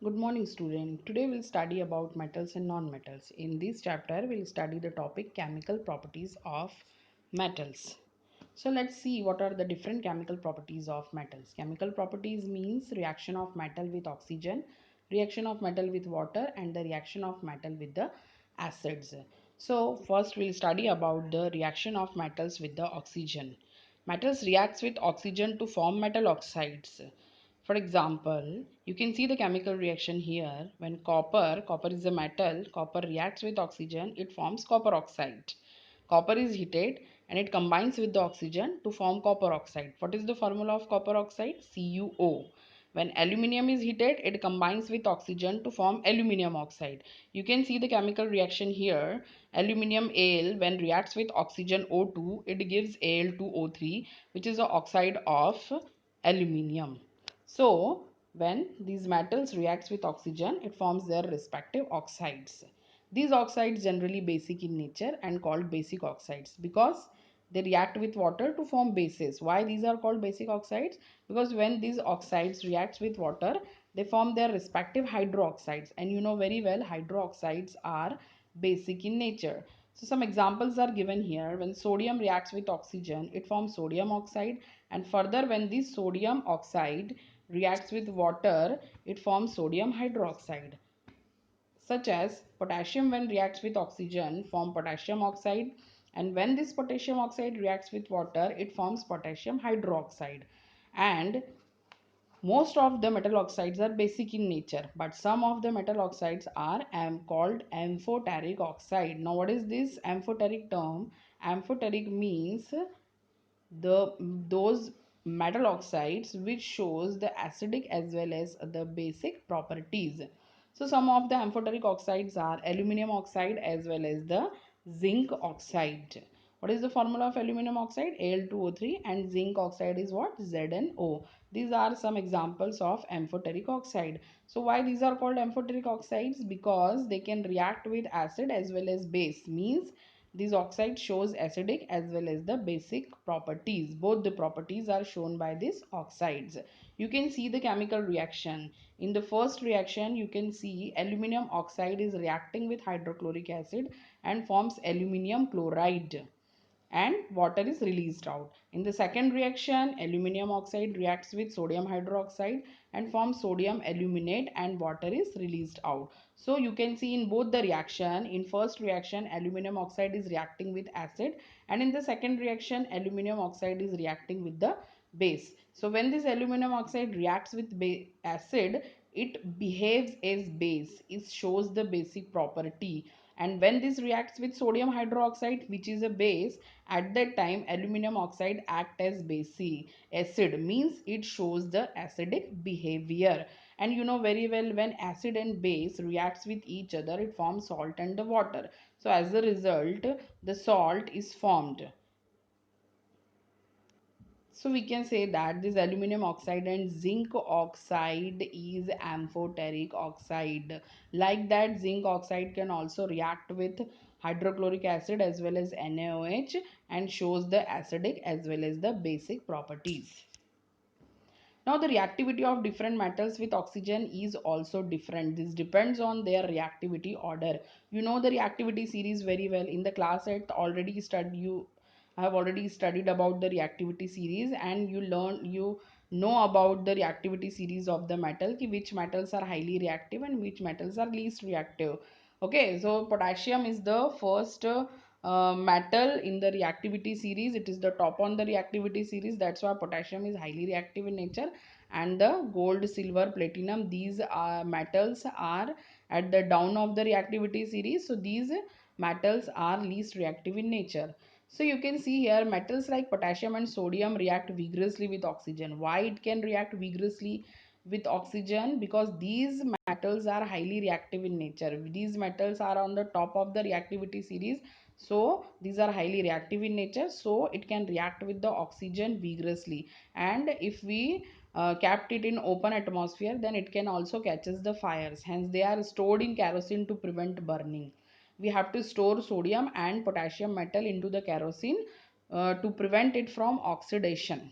Good morning, student. Today we'll study about metals and non-metals. In this chapter, we'll study the topic chemical properties of metals. So let's see what are the different chemical properties of metals. Chemical properties means reaction of metal with oxygen, reaction of metal with water, and the reaction of metal with the acids. So first we'll study about the reaction of metals with the oxygen. Metals reacts with oxygen to form metal oxides. For example, you can see the chemical reaction here. When copper is a metal, copper reacts with oxygen, it forms copper oxide. Copper is heated and it combines with the oxygen to form copper oxide. What is the formula of copper oxide? CuO. When aluminium is heated, it combines with oxygen to form aluminium oxide. You can see the chemical reaction here. Aluminium Al, when reacts with oxygen O2, it gives Al2O3, which is the oxide of aluminium. So, when these metals reacts with oxygen, it forms their respective oxides. These oxides generally basic in nature and called basic oxides because they react with water to form bases. Why these are called basic oxides? Because when these oxides reacts with water, they form their respective hydroxides, and you know very well hydroxides are basic in nature. So some examples are given here. When sodium reacts with oxygen, it forms sodium oxide, and further when this sodium oxide reacts with water, it forms sodium hydroxide. Such as potassium, when reacts with oxygen, form potassium oxide, and when this potassium oxide reacts with water, it forms potassium hydroxide. And most of the metal oxides are basic in nature, but some of the metal oxides are called amphoteric oxide. Now what is this amphoteric term? Amphoteric means the those metal oxides which shows the acidic as well as the basic properties. So some of the amphoteric oxides are aluminum oxide as well as the zinc oxide. What is the formula of aluminum oxide? Al2O3, and zinc oxide is what? ZnO. These are some examples of amphoteric oxide. So why these are called amphoteric oxides? Because they can react with acid as well as base. Means this oxide shows acidic as well as the basic properties. Both the properties are shown by these oxides. You can see the chemical reaction. In the first reaction, you can see aluminum oxide is reacting with hydrochloric acid and forms aluminium chloride, and water is released out. In the second reaction, aluminium oxide reacts with sodium hydroxide and forms sodium aluminate, and water is released out. So you can see in both the reaction, in first reaction aluminium oxide is reacting with acid, and in the second reaction aluminium oxide is reacting with the base. So when this aluminum oxide reacts with acid, it behaves as base. It shows the basic property. And when this reacts with sodium hydroxide, which is a base, at that time aluminum oxide act as basic acid, means it shows the acidic behavior. And you know very well, when acid and base reacts with each other, it forms salt and the water. So as a result, the salt is formed. So we can say that this aluminum oxide and zinc oxide is amphoteric oxide. Like that, zinc oxide can also react with hydrochloric acid as well as NaOH and shows the acidic as well as the basic properties. Now the reactivity of different metals with oxygen is also different. This depends on their reactivity order. You know the reactivity series very well. In the class at already studied, you have already studied about the reactivity series, and you know about the reactivity series of the metal, which metals are highly reactive and which metals are least reactive. Okay, so potassium is the first metal in the reactivity series. It is the top on the reactivity series. That's why potassium is highly reactive in nature. And the gold, silver, platinum, these metals are at the down of the reactivity series. So these metals are least reactive in nature. So you can see here metals like potassium and sodium react vigorously with oxygen. Why it can react vigorously with oxygen? Because these metals are highly reactive in nature. These metals are on the top of the reactivity series, so these are highly reactive in nature, so it can react with the oxygen vigorously. And if we kept it in open atmosphere, then it can also catches the fires. Hence they are stored in kerosene to prevent burning. We have to store sodium and potassium metal into the kerosene to prevent it from oxidation.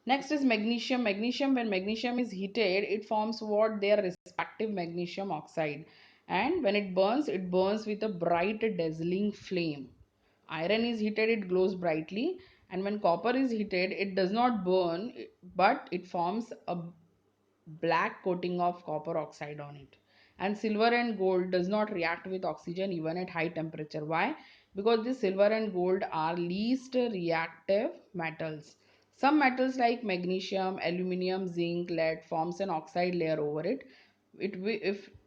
Next is magnesium. Magnesium, when magnesium is heated, it forms what their respective magnesium oxide. And when it burns with a bright dazzling flame. Iron is heated, it glows brightly. And when copper is heated, it does not burn, but it forms a black coating of copper oxide on it. And silver and gold does not react with oxygen even at high temperature. Why? Because the silver and gold are least reactive metals. Some metals like magnesium, aluminium, zinc, lead forms an oxide layer over it,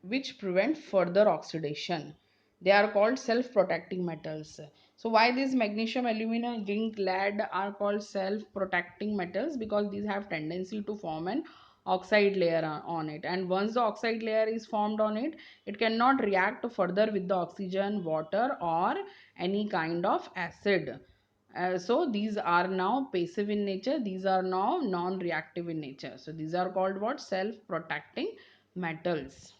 which prevent further oxidation. They are called self-protecting metals. So why these magnesium, aluminum, zinc, lead are called self-protecting metals? Because these have tendency to form an oxide layer on it, and once the oxide layer is formed on it, it cannot react further with the oxygen, water, or any kind of acid. So these are now passive in nature, these are now non-reactive in nature. So these are called what? Self-protecting metals.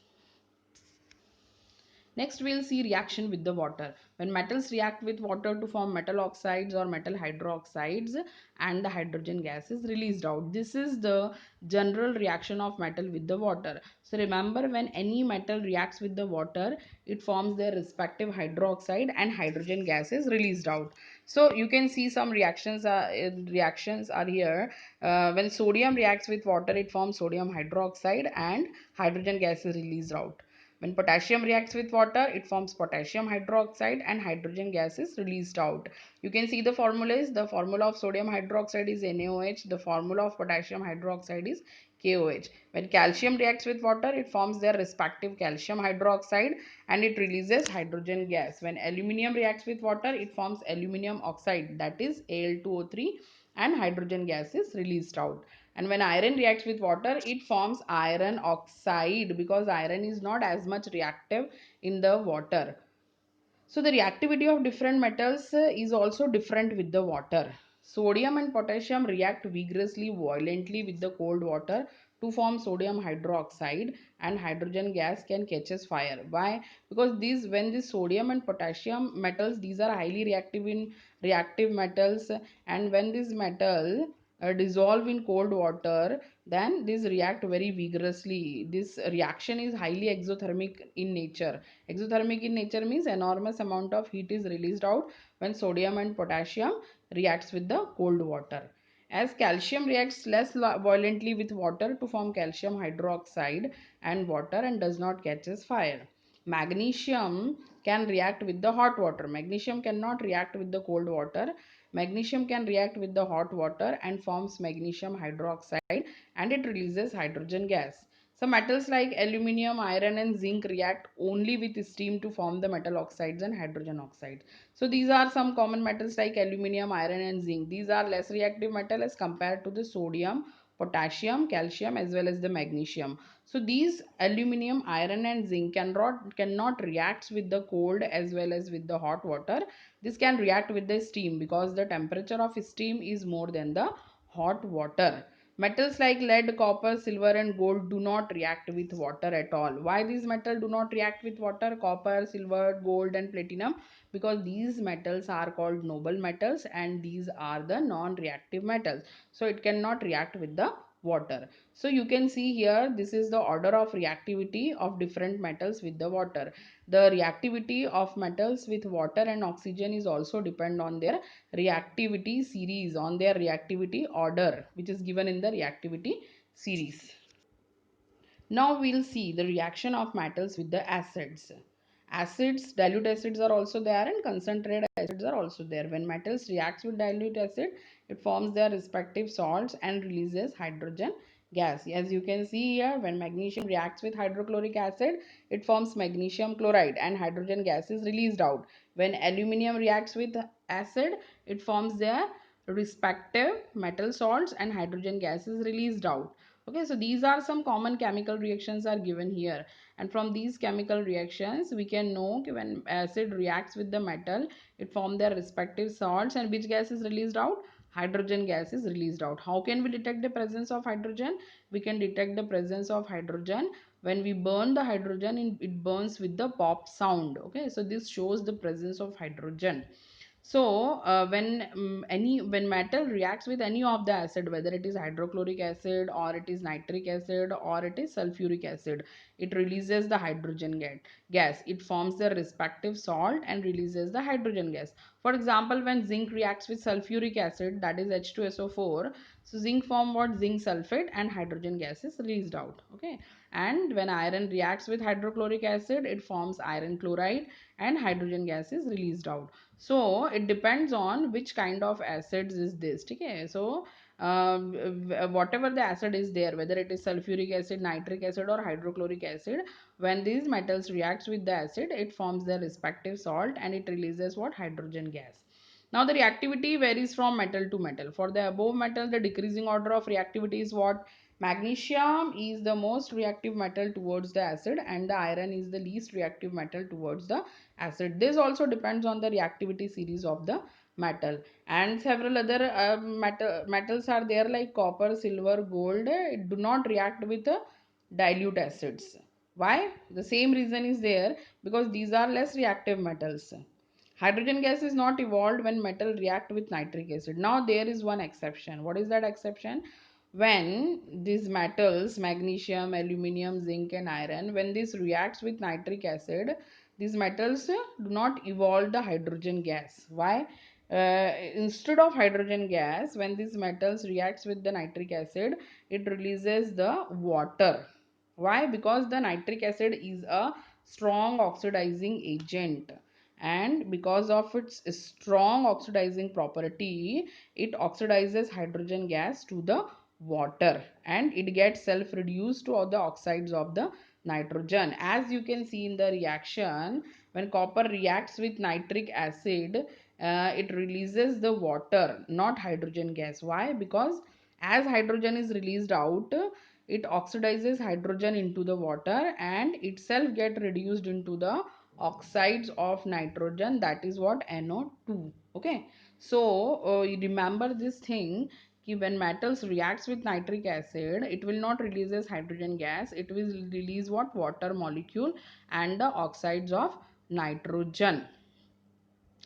Next, we'll see reaction with the water. When metals react with water to form metal oxides or metal hydroxides, and the hydrogen gas is released out. This is the general reaction of metal with the water. So remember, when any metal reacts with the water, it forms their respective hydroxide and hydrogen gas is released out. So you can see some reactions are here. When sodium reacts with water, it forms sodium hydroxide and hydrogen gas is released out. When potassium reacts with water, it forms potassium hydroxide and hydrogen gas is released out. You can see the formula is, the formula of sodium hydroxide is NaOH, the formula of potassium hydroxide is KOH. When calcium reacts with water, it forms their respective calcium hydroxide and it releases hydrogen gas. When aluminium reacts with water, it forms aluminium oxide, that is Al2O3, and hydrogen gas is released out. And when iron reacts with water, it forms iron oxide, because iron is not as much reactive in the water. So the reactivity of different metals is also different with the water. Sodium and potassium react vigorously, violently with the cold water to form sodium hydroxide, and hydrogen gas can catches fire. Why? Because these, when this sodium and potassium metals, these are highly reactive in reactive metals, and when this metal dissolve in cold water, then this react very vigorously. This reaction is highly exothermic in nature. Exothermic in nature means enormous amount of heat is released out when sodium and potassium reacts with the cold water. As calcium reacts less violently with water to form calcium hydroxide and water and does not catches fire. Magnesium can react with the hot water. Magnesium cannot react with the cold water. Magnesium can react with the hot water and forms magnesium hydroxide, and it releases hydrogen gas. Some metals like aluminium, iron, and zinc react only with steam to form the metal oxides and hydrogen oxides. So these are some common metals like aluminium, iron, and zinc. These are less reactive metal as compared to the sodium, potassium, calcium, as well as the magnesium. So these aluminium, iron, and zinc cannot react with the cold as well as with the hot water. This can react with the steam because the temperature of steam is more than the hot water. Metals like lead, copper, silver, and gold do not react with water at all. Why these metals do not react with water? Copper, silver, gold, and platinum. Because these metals are called noble metals and these are the non-reactive metals. So it cannot react with the water. So you can see here, this is the order of reactivity of different metals with the water. The reactivity of metals with water and oxygen is also depend on their reactivity series, on their reactivity order, which is given in the reactivity series. Now we'll see the reaction of metals with the acids. Acids, dilute acids are also there and concentrated acids are also there. When metals reacts with dilute acid, it forms their respective salts and releases hydrogen gas. As you can see here, when magnesium reacts with hydrochloric acid, it forms magnesium chloride and hydrogen gas is released out. When aluminium reacts with acid, it forms their respective metal salts and hydrogen gas is released out. Okay, so these are some common chemical reactions are given here, and from these chemical reactions we can know when acid reacts with the metal, it form their respective salts, and which gas is released out? Hydrogen gas is released out. How can we detect the presence of hydrogen? We can detect the presence of hydrogen when we burn the hydrogen, it burns with the pop sound. Okay, so this shows the presence of hydrogen. So when metal reacts with any of the acid, whether it is hydrochloric acid or it is nitric acid or it is sulfuric acid, it releases the hydrogen gas. It forms their respective salt and releases the hydrogen gas. For example, when zinc reacts with sulfuric acid, that is H2SO4, so zinc form what? Zinc sulfate, and hydrogen gas is released out. Okay. And when iron reacts with hydrochloric acid, it forms iron chloride and hydrogen gas is released out. So it depends on which kind of acids is this. Okay. So whatever the acid is there, whether it is sulfuric acid, nitric acid or hydrochloric acid, when these metals reacts with the acid, it forms their respective salt and it releases what? Hydrogen gas. Now the reactivity varies from metal to metal. For the above metal, the decreasing order of reactivity is what? Magnesium is the most reactive metal towards the acid and the iron is the least reactive metal towards the acid. This also depends on the reactivity series of the metal. And several other metals are there like copper, silver, gold, do not react with dilute acids. Why? The same reason is there, because these are less reactive metals. Hydrogen gas is not evolved when metal react with nitric acid. Now there is one exception. What is that exception? When these metals, magnesium, aluminum, zinc and iron, when this reacts with nitric acid, these metals do not evolve the hydrogen gas. Why? Instead of hydrogen gas, when these metals reacts with the nitric acid, it releases the water. Why? Because the nitric acid is a strong oxidizing agent, and because of its strong oxidizing property, it oxidizes hydrogen gas to the water and it gets self reduced to all the oxides of the nitrogen. As you can see in the reaction, when copper reacts with nitric acid, it releases the water, not hydrogen gas. Why? Because as hydrogen is released out, it oxidizes hydrogen into the water and itself get reduced into the oxides of nitrogen, that is what? NO2. Okay. So you remember this thing, when metals reacts with nitric acid, it will not releases hydrogen gas, it will release what? Water molecule and the oxides of nitrogen.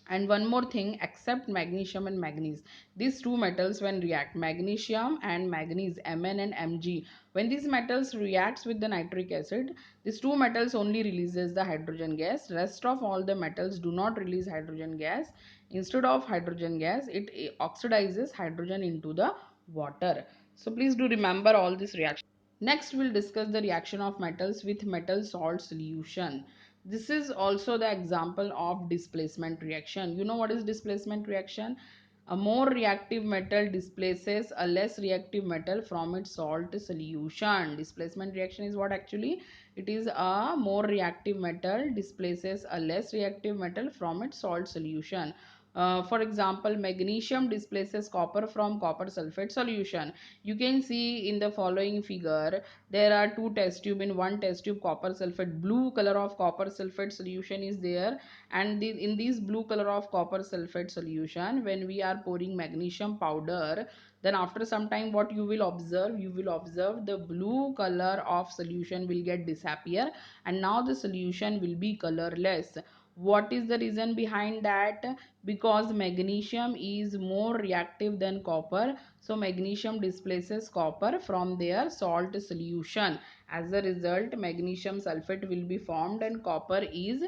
And one more thing, except magnesium and manganese, these two metals when react, magnesium and manganese, Mn and Mg, when these metals reacts with the nitric acid, these two metals only releases the hydrogen gas. Rest of all the metals do not release hydrogen gas. Instead of hydrogen gas, it oxidizes hydrogen into the water. So please do remember all this reaction. Next, we'll discuss the reaction of metals with metal salt solution. This is also the example of displacement reaction. You know what is displacement reaction? A more reactive metal displaces a less reactive metal from its salt solution. Displacement reaction is what actually? It is a more reactive metal displaces a less reactive metal from its salt solution. For example, magnesium displaces copper from copper sulfate solution. You can see in the following figure, there are two test tube. In one test tube, copper sulfate, blue color of copper sulfate solution is there, and in this blue color of copper sulfate solution, when we are pouring magnesium powder, then after some time what you will observe? You will observe the blue color of solution will get disappear and now the solution will be colorless. What is the reason behind that? Because magnesium is more reactive than copper, so magnesium displaces copper from their salt solution. As a result, magnesium sulfate will be formed and copper is